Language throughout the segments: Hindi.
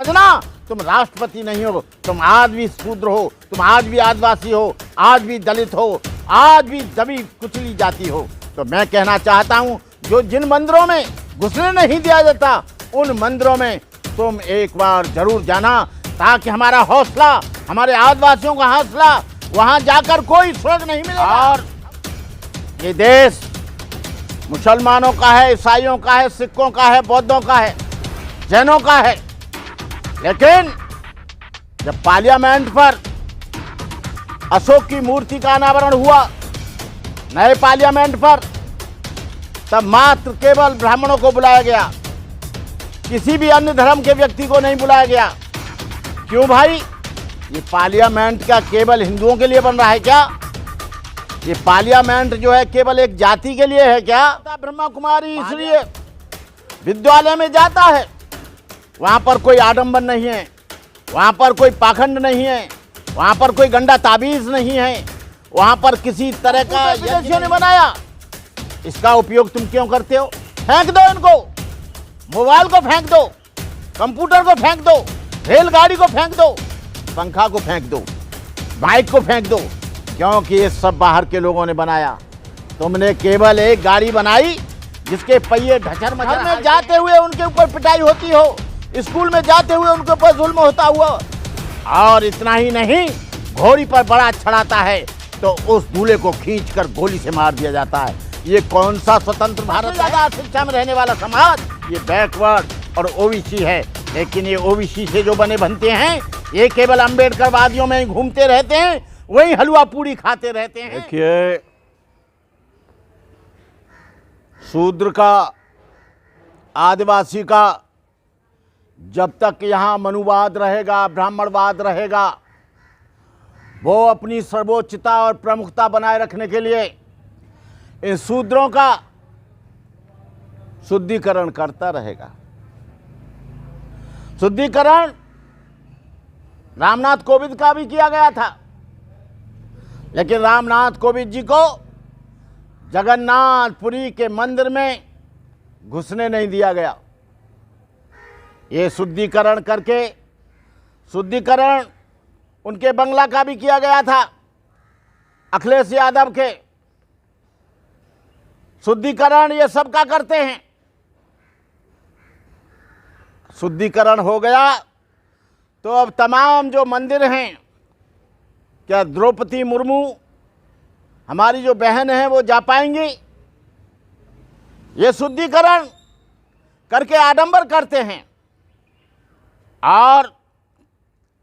समझना, तुम राष्ट्रपति नहीं हो, तुम आज भी शूद्र हो, तुम आज भी आदिवासी हो, आज भी दलित हो, आज भी दबी कुचली जाति हो। तो मैं कहना चाहता हूं, जो जिन मंदिरों में घुसने नहीं दिया जाता उन मंदिरों में तुम एक बार जरूर जाना, ताकि हमारा हौसला, हमारे आदिवासियों का हौसला वहां जाकर कोई स्वर्ग नहीं मिलेगा। और ये देश मुसलमानों का है, ईसाइयों का है, सिखों का है, बौद्धों का है, जैनों का है, लेकिन जब पार्लियामेंट पर अशोक की मूर्ति का अनावरण हुआ नए पार्लियामेंट पर, तब मात्र केवल ब्राह्मणों को बुलाया गया, किसी भी अन्य धर्म के व्यक्ति को नहीं बुलाया गया। क्यों भाई? ये पार्लियामेंट क्या केवल हिंदुओं के लिए बन रहा है क्या? ये पार्लियामेंट जो है केवल एक जाति के लिए है क्या? ब्रह्मा कुमारी इसलिए विद्यालय में जाता है, वहां पर कोई आडंबर नहीं है, वहां पर कोई पाखंड नहीं है, वहां पर कोई गंदा ताबीज नहीं है, वहां पर किसी तरह का विदेशियों ने बनाया। इसका उपयोग तुम क्यों करते हो? फेंक दो इनको, मोबाइल को फेंक दो, कंप्यूटर को फेंक दो, रेलगाड़ी को फेंक दो, पंखा को फेंक दो, बाइक को फेंक दो, क्योंकि ये सब बाहर के लोगों ने बनाया। तुमने केवल एक गाड़ी बनाई जिसके पहिए ढचर मचर में जाते हुए उनके ऊपर पिटाई होती हो, स्कूल में जाते हुए उनके ऊपर जुल्म होता हुआ, और इतना ही नहीं, घोड़ी पर बड़ा चढ़ाता है तो उस दूल्हे को खींचकर गोली से मार दिया जाता है। ये कौन सा स्वतंत्र भारत? ज्यादा शिक्षा में रहने वाला समाज ये बैकवर्ड और ओबीसी है, लेकिन ये ओबीसी से जो बने बनते हैं ये केवल अम्बेडकरवादियों में घूमते रहते हैं, वही हलवा पूरी खाते रहते हैं। देखिए, शूद्र का, आदिवासी का जब तक यहाँ मनुवाद रहेगा, ब्राह्मणवाद रहेगा, वो अपनी सर्वोच्चता और प्रमुखता बनाए रखने के लिए इन शूद्रों का शुद्धिकरण करता रहेगा। शुद्धिकरण रामनाथ कोविंद का भी किया गया था, लेकिन रामनाथ कोविंद जी को जगन्नाथपुरी के मंदिर में घुसने नहीं दिया गया। ये शुद्धिकरण करके, शुद्धिकरण उनके बंगला का भी किया गया था, अखिलेश यादव के। शुद्धिकरण ये सबका करते हैं। शुद्धिकरण हो गया तो अब तमाम जो मंदिर हैं, क्या द्रौपदी मुर्मू हमारी जो बहन है वो जा पाएंगी? ये शुद्धिकरण करके आडंबर करते हैं। और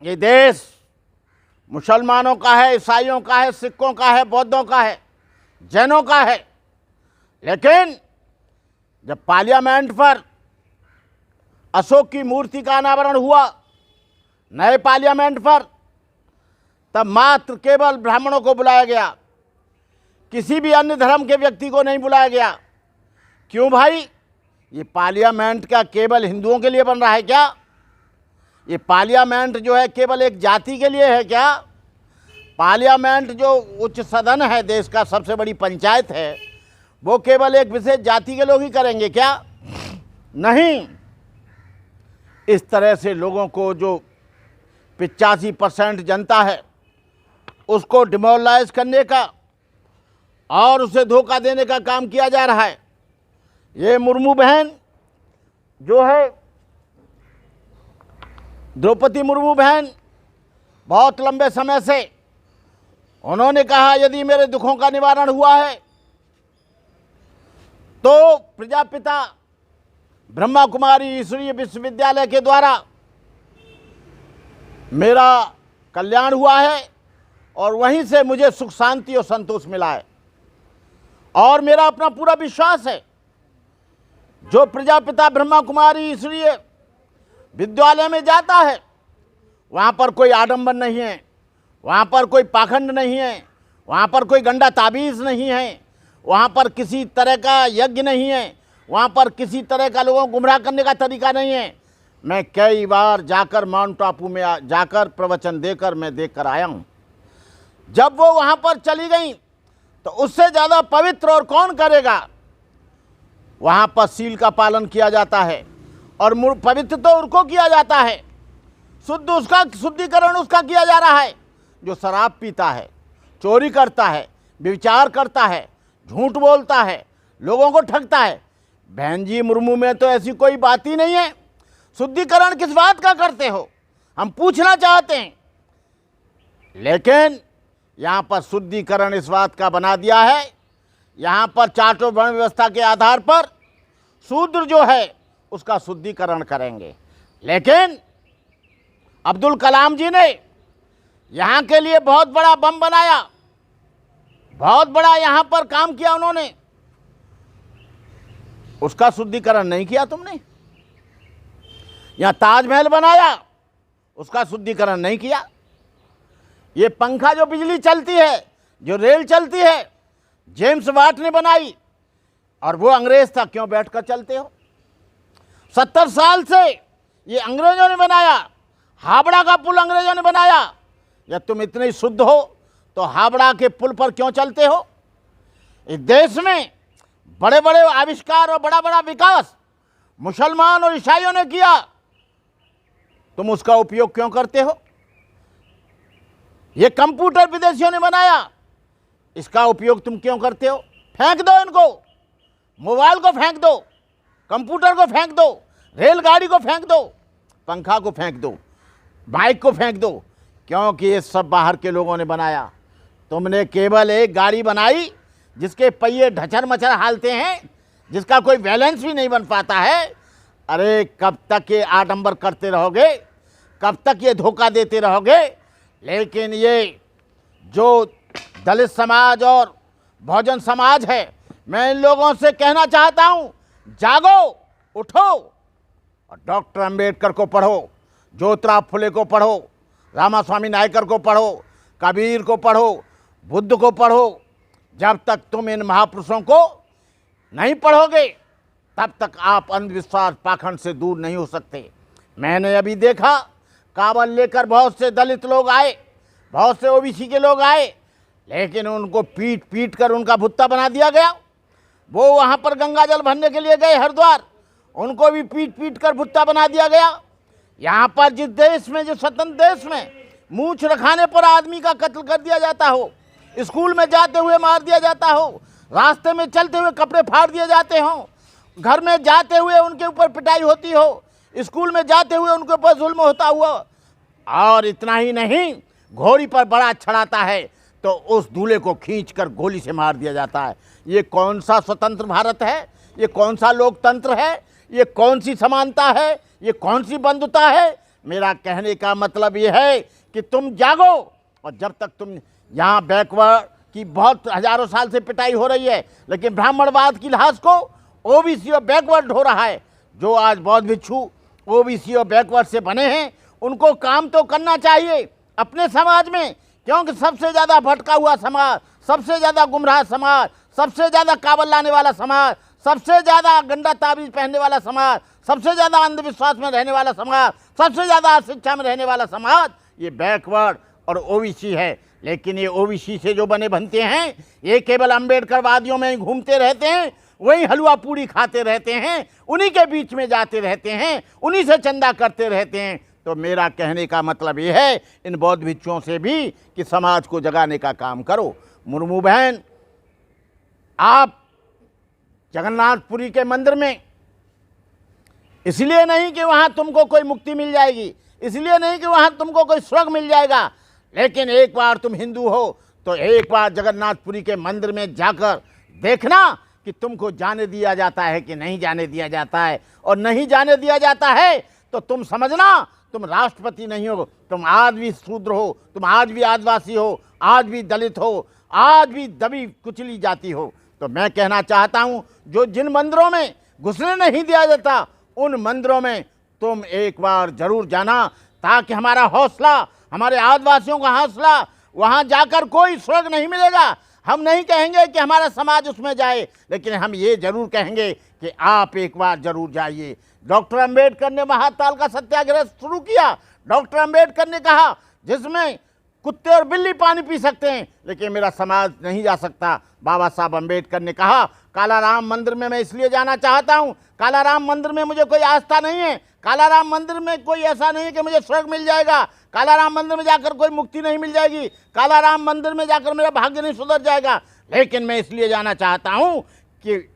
ये देश मुसलमानों का है, ईसाइयों का है, सिखों का है, बौद्धों का है, जैनों का है, लेकिन जब पार्लियामेंट पर अशोक की मूर्ति का अनावरण हुआ नए पार्लियामेंट पर, तब मात्र केवल ब्राह्मणों को बुलाया गया, किसी भी अन्य धर्म के व्यक्ति को नहीं बुलाया गया। क्यों भाई? ये पार्लियामेंट क्या केवल हिंदुओं के लिए बन रहा है क्या? ये पार्लियामेंट जो है केवल एक जाति के लिए है क्या? पार्लियामेंट जो उच्च सदन है, देश का सबसे बड़ी पंचायत है, वो केवल एक विशेष जाति के लोग ही करेंगे क्या? नहीं। इस तरह से लोगों को, जो 85% जनता है, उसको डिमोरलाइज करने का और उसे धोखा देने का काम किया जा रहा है। ये मुर्मू बहन जो है, द्रौपदी मुर्मू बहन, बहुत लंबे समय से उन्होंने कहा यदि मेरे दुखों का निवारण हुआ है तो प्रजापिता ब्रह्मा कुमारी ईश्वरीय विश्वविद्यालय के द्वारा मेरा कल्याण हुआ है और वहीं से मुझे सुख शांति और संतोष मिला है। और मेरा अपना पूरा विश्वास है, जो प्रजापिता ब्रह्मा कुमारी ईश्वरीय विद्यालय में जाता है वहाँ पर कोई आडंबर नहीं है, वहाँ पर कोई पाखंड नहीं है, वहाँ पर कोई गंदा ताबीज़ नहीं है, वहाँ पर किसी तरह का यज्ञ नहीं है, वहाँ पर किसी तरह का लोगों को गुमराह करने का तरीका नहीं है। मैं कई बार जाकर माउंट आबू में जाकर प्रवचन देकर मैं देख कर आया हूँ। जब वो वहाँ पर चली गई तो उससे ज़्यादा पवित्र और कौन करेगा? वहाँ पर सील का पालन किया जाता है और पवित्र तो उनको किया जाता है, शुद्ध उसका शुद्धिकरण उसका किया जा रहा है जो शराब पीता है, चोरी करता है, व्यभिचार करता है, झूठ बोलता है, लोगों को ठगता है। बहन जी, मुर्मू में तो ऐसी कोई बात ही नहीं है। शुद्धिकरण किस बात का करते हो, हम पूछना चाहते हैं। लेकिन यहाँ पर शुद्धिकरण इस बात का बना दिया है, यहाँ पर चाटो वर्ण व्यवस्था के आधार पर शूद्र जो है उसका शुद्धिकरण करेंगे। लेकिन अब्दुल कलाम जी ने यहाँ के लिए बहुत बड़ा बम बनाया, बहुत बड़ा यहाँ पर काम किया उन्होंने, उसका शुद्धिकरण नहीं किया तुमने। यहाँ ताजमहल बनाया, उसका शुद्धिकरण नहीं किया। ये पंखा जो बिजली चलती है, जो रेल चलती है, जेम्स वाट ने बनाई और वो अंग्रेज था, क्यों बैठकर चलते हो? 70 साल से ये अंग्रेजों ने बनाया। हावड़ा का पुल अंग्रेजों ने बनाया। या तुम इतने शुद्ध हो तो हावड़ा के पुल पर क्यों चलते हो? इस देश में बड़े बड़े आविष्कार और बड़ा बड़ा विकास मुसलमान और ईसाइयों ने किया, तुम उसका उपयोग क्यों करते हो? ये कंप्यूटर विदेशियों ने बनाया, इसका उपयोग तुम क्यों करते हो? फेंक दो इनको, मोबाइल को फेंक दो, कंप्यूटर को फेंक दो, रेलगाड़ी को फेंक दो, पंखा को फेंक दो, बाइक को फेंक दो, क्योंकि ये सब बाहर के लोगों ने बनाया। तुमने केवल एक गाड़ी बनाई जिसके पहिए ढचर मचर हालते हैं, जिसका कोई बैलेंस भी नहीं बन पाता है। अरे कब तक ये आडंबर करते रहोगे, कब तक ये धोखा देते रहोगे? लेकिन ये जो दलित समाज और बहुजन समाज है, मैं इन लोगों से कहना चाहता हूँ, जागो, उठो और डॉक्टर अंबेडकर को पढ़ो, ज्योतिराव फुले को पढ़ो, रामास्वामी नायकर को पढ़ो, कबीर को पढ़ो, बुद्ध को पढ़ो। जब तक तुम इन महापुरुषों को नहीं पढ़ोगे तब तक आप अंधविश्वास पाखंड से दूर नहीं हो सकते। मैंने अभी देखा, कावड़ लेकर बहुत से दलित लोग आए, बहुत से ओबीसी के लोग आए, लेकिन उनको पीट पीट कर उनका भुत्ता बना दिया गया। वो वहाँ पर गंगा जल भरने के लिए गए हरिद्वार, उनको भी पीट पीट कर भुत्ता बना दिया गया। यहाँ पर जिस देश में, जो स्वतंत्र देश में मूंछ रखाने पर आदमी का कत्ल कर दिया जाता हो, स्कूल में जाते हुए मार दिया जाता हो, रास्ते में चलते हुए कपड़े फाड़ दिए जाते हों, घर में जाते हुए उनके ऊपर पिटाई होती हो, स्कूल में जाते हुए उनके ऊपर जुल्म होता हुआ, और इतना ही नहीं, घोड़ी पर बड़ा चढ़ाता है तो उस दूल्हे को खींचकर गोली से मार दिया जाता है। ये कौन सा स्वतंत्र भारत है? ये कौन सा लोकतंत्र है? ये कौन सी समानता है? ये कौन सी बंधुता है? मेरा कहने का मतलब ये है कि तुम जागो। और जब तक तुम यहाँ बैकवर्ड की बहुत हजारों साल से पिटाई हो रही है, लेकिन ब्राह्मणवाद की लाश को ओबीसी और बैकवर्ड हो रहा है। जो आज बौद्ध भिक्षु ओबीसी और बैकवर्ड से बने हैं, उनको काम तो करना चाहिए अपने समाज में, क्योंकि सबसे ज़्यादा भटका हुआ समाज, सबसे ज़्यादा गुमराह समाज, सबसे ज़्यादा कावड़ लाने वाला समाज, सबसे ज़्यादा गंदा ताबीज़ पहनने वाला समाज, सबसे ज़्यादा अंधविश्वास में रहने वाला समाज, सबसे ज़्यादा अशिक्षा में रहने वाला समाज ये बैकवर्ड और ओबीसी है। लेकिन ये ओबीसी से जो बने बनते हैं, ये केवल अम्बेडकरवादियों में ही घूमते रहते हैं, वही हलवा पूड़ी खाते रहते हैं, उन्हीं के बीच में जाते रहते हैं, उन्हीं से चंदा करते रहते हैं। तो मेरा कहने का मतलब ये है इन बौद्ध भिक्षुओं से भी कि समाज को जगाने का काम करो। मुर्मू बहन, आप जगन्नाथपुरी के मंदिर में इसलिए नहीं कि वहाँ तुमको कोई मुक्ति मिल जाएगी, इसलिए नहीं कि वहाँ तुमको कोई स्वर्ग मिल जाएगा, लेकिन एक बार तुम हिंदू हो तो एक बार जगन्नाथपुरी के मंदिर में जाकर देखना कि तुमको जाने दिया जाता है कि नहीं जाने दिया जाता है। और नहीं जाने दिया जाता है तो तुम समझना तुम राष्ट्रपति नहीं हो, तुम आज भी शूद्र हो, तुम आज भी आदिवासी हो, आज भी दलित हो, आज भी दबी कुचली जाती हो। तो मैं कहना चाहता हूँ, जो जिन मंदिरों में घुसने नहीं दिया जाता उन मंदिरों में तुम एक बार जरूर जाना, ताकि हमारा हौसला, हमारे आदिवासियों का हौसला, वहाँ जाकर कोई स्वर्ग नहीं मिलेगा। हम नहीं कहेंगे कि हमारा समाज उसमें जाए, लेकिन हम ये जरूर कहेंगे कि आप एक बार जरूर जाइए। डॉक्टर अंबेडकर ने महाकाल का सत्याग्रह शुरू किया। डॉक्टर अंबेडकर ने कहा जिसमें कुत्ते और बिल्ली पानी पी सकते हैं, लेकिन मेरा समाज नहीं जा सकता। बाबा साहब अंबेडकर ने कहा काला राम मंदिर में मैं इसलिए जाना चाहता हूँ, काला राम मंदिर में मुझे कोई आस्था नहीं है, कालाराम मंदिर में कोई ऐसा नहीं है कि मुझे स्वर्ग मिल जाएगा, कालाराम मंदिर में जाकर कोई मुक्ति नहीं मिल जाएगी, कालाराम मंदिर में जाकर मेरा भाग्य नहीं सुधर जाएगा। लेकिन मैं इसलिए जाना चाहता हूं कि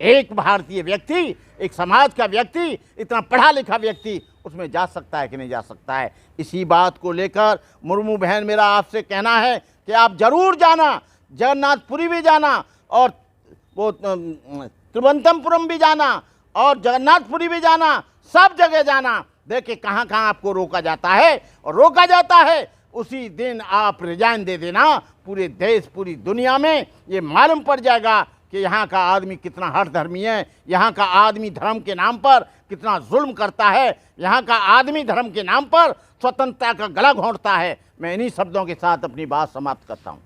एक भारतीय व्यक्ति, एक समाज का व्यक्ति, इतना पढ़ा लिखा व्यक्ति उसमें जा सकता है कि नहीं जा सकता है। इसी बात को लेकर मुर्मू बहन मेरा आपसे कहना है कि आप जरूर जाना, जगन्नाथपुरी भी जाना और वो तिरुवनंतपुरम भी जाना और जगन्नाथपुरी भी जाना, सब जगह जाना। देखिए कहाँ कहाँ आपको रोका जाता है, और रोका जाता है उसी दिन आप रिजाइन दे देना। पूरे देश, पूरी दुनिया में ये मालूम पड़ जाएगा कि यहाँ का आदमी कितना हठधर्मी है, यहाँ का आदमी धर्म के नाम पर कितना जुल्म करता है, यहाँ का आदमी धर्म के नाम पर स्वतंत्रता का गला घोंटता है। मैं इन्हीं शब्दों के साथ अपनी बात समाप्त करता हूँ।